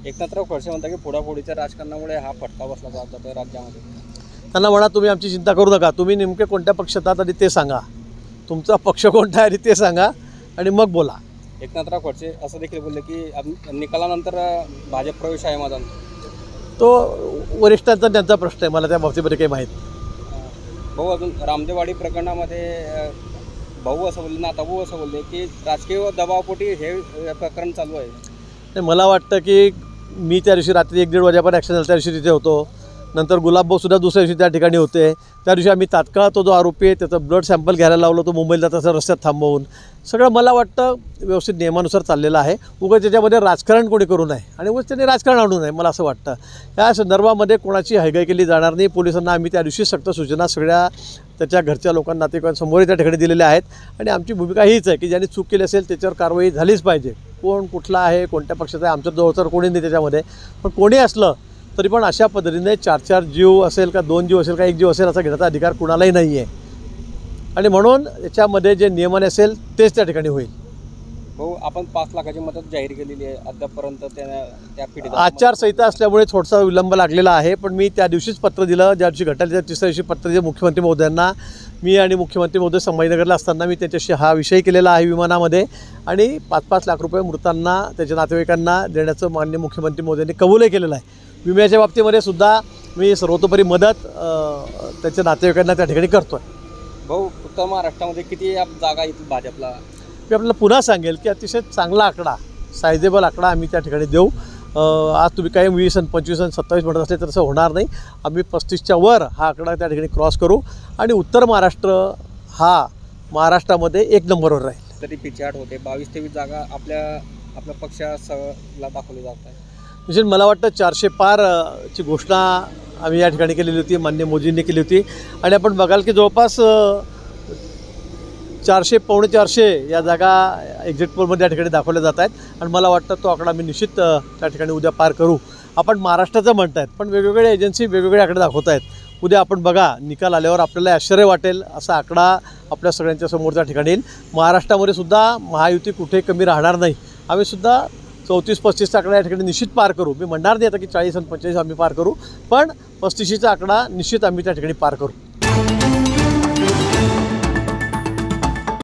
एकनाथराव खडसे म्हणतात की फोडाफोडीच्या राजकारणामुळे हा फटका बसला जातो राज्यामध्ये. त्यांना म्हणा तुम्ही आमची चिंता करू नका, तुम्ही नेमके कोणत्या पक्षात आहात आणि ते सांगा, तुमचा पक्ष कोणता आहे आणि ते सांगा आणि मग बोला. एकनाथराव खडसे असं देखील बोलले की निकालानंतर भाजप प्रवेश आहे माझा. तो वरिष्ठांचा त्यांचा प्रश्न आहे, मला त्या बाबतीमध्ये काही माहीत. भाऊ अजून रामदेववाडी प्रकरणामध्ये भाऊ असं बोलले, नाताभाऊ असं बोलले की राजकीय दबावपोटी हे प्रकरण चालू आहे. आणि मला वाटतं की मी त्या दिवशी रात्री 1-1.5 वाजेपर्यंत ॲक्शन झालं, त्या दिवशी तिथे होतो. नंतर गुलाबभाऊसुद्धा दुसऱ्या दिवशी त्या ठिकाणी होते. त्या दिवशी आम्ही तात्काळ तो जो आरोपी आहे त्याचं ब्लड सॅम्पल घ्यायला लावलं, तो मुंबईला जाताना रस्त्यात थांबवून. सगळं मला वाटतं व्यवस्थित नियमानुसार चाललेलं आहे. उगाच त्याच्यामध्ये राजकारण कोणी करू नये आणि उगाच त्यांनी राजकारण आणू नये, मला असं वाटतं. या संदर्भामध्ये कोणाची हयगय केली जाणार नाही. पोलिसांना आम्ही त्या दिवशी सक्त सूचना सगळ्या त्याच्या घरच्या लोकांना, नातेवाईकांसमोर त्या ठिकाणी दिलेल्या आहेत. आणि आमची भूमिका हीच आहे की ज्यांनी चूक केली असेल त्याच्यावर कारवाई झालीच पाहिजे. कोण कुठला आहे, कोणत्या पक्षाचा आहे, आमच्या जवळ तर कोणी नाही त्याच्यामध्ये. पण कोणी असलं तरी पण अशा पद्धतीने 4-4 जीव असेल का 2 जीव असेल का 1 जीव असेल असा घेण्याचा अधिकार कुणालाही नाही आहे. आणि म्हणून याच्यामध्ये जे नियमाने असेल तेच त्या ठिकाणी होईल. भाऊ आपण 5 लाखाची मदत जाहीर केलेली आहे, अद्यापपर्यंत त्या पीडित आचारसंहिता असल्यामुळे थोडासा विलंब लागलेला आहे. पण मी त्या दिवशीच पत्र दिलं, ज्या दिवशी घटना त्या तिसऱ्या दिवशी पत्र दिलं मुख्यमंत्री महोदयांना. मी आणि मुख्यमंत्री महोदय संभाजीनगरला असताना मी त्याच्याशी हा विषय केलेला आहे विमानामध्ये. आणि 5-5 लाख रुपये मृतांना त्याच्या नातेवाईकांना देण्याचं माननीय मुख्यमंत्री महोदयांनी कबूलही केलेलं आहे. विम्याच्या बाबतीमध्ये सुद्धा मी सर्वतोपरी मदत त्याच्या नातेवाईकांना त्या ठिकाणी करतो आहे. भाऊ उत्तर महाराष्ट्रामध्ये किती जागा येतील भाजपला? मी आपल्याला पुन्हा सांगेल की अतिशय चांगला आकडा, सायझेबल आकडा आम्ही त्या ठिकाणी देऊ. आज तुम्ही काही 20 आणि 25 आणि 27 म्हणत असले तर असं होणार नाही. आम्ही 35च्या वर हा आकडा त्या ठिकाणी क्रॉस करू आणि उत्तर महाराष्ट्र हा महाराष्ट्रामध्ये 1 नंबरवर राहील. तरी पिछाट होते 22-23 जागा आपल्या पक्षाला दाखवली जात आहे. म्हणजे मला वाटतं 400 पार ची घोषणा आम्ही या ठिकाणी केलेली होती, माननीय मोदींनी केली होती. आणि आपण बघाल की जवळपास 400 पावणे 400 या जागा एक्झिट पोलमध्ये या ठिकाणी दाखवल्या जात आहेत. आणि मला वाटतं तो आकडा मी निश्चित त्या ठिकाणी उद्या पार करू. आपण महाराष्ट्राचं म्हणत आहेत पण वेगवेगळ्या एजन्सी वेगवेगळे आकडे दाखवत आहेत. उद्या आपण बघा निकाल आल्यावर आपल्याला आश्चर्य वाटेल असा आकडा आपल्या सगळ्यांच्या समोर त्या ठिकाणी येईल. महाराष्ट्रामध्ये सुद्धा महायुती कुठे कमी राहणार नाही. आम्ही सुद्धा 34-35चा आकडा या ठिकाणी निश्चित पार करू. मी म्हणणार नाही आता की 40 आणि 45 आम्ही पार करू, पण 35चा आकडा निश्चित आम्ही त्या ठिकाणी पार करू.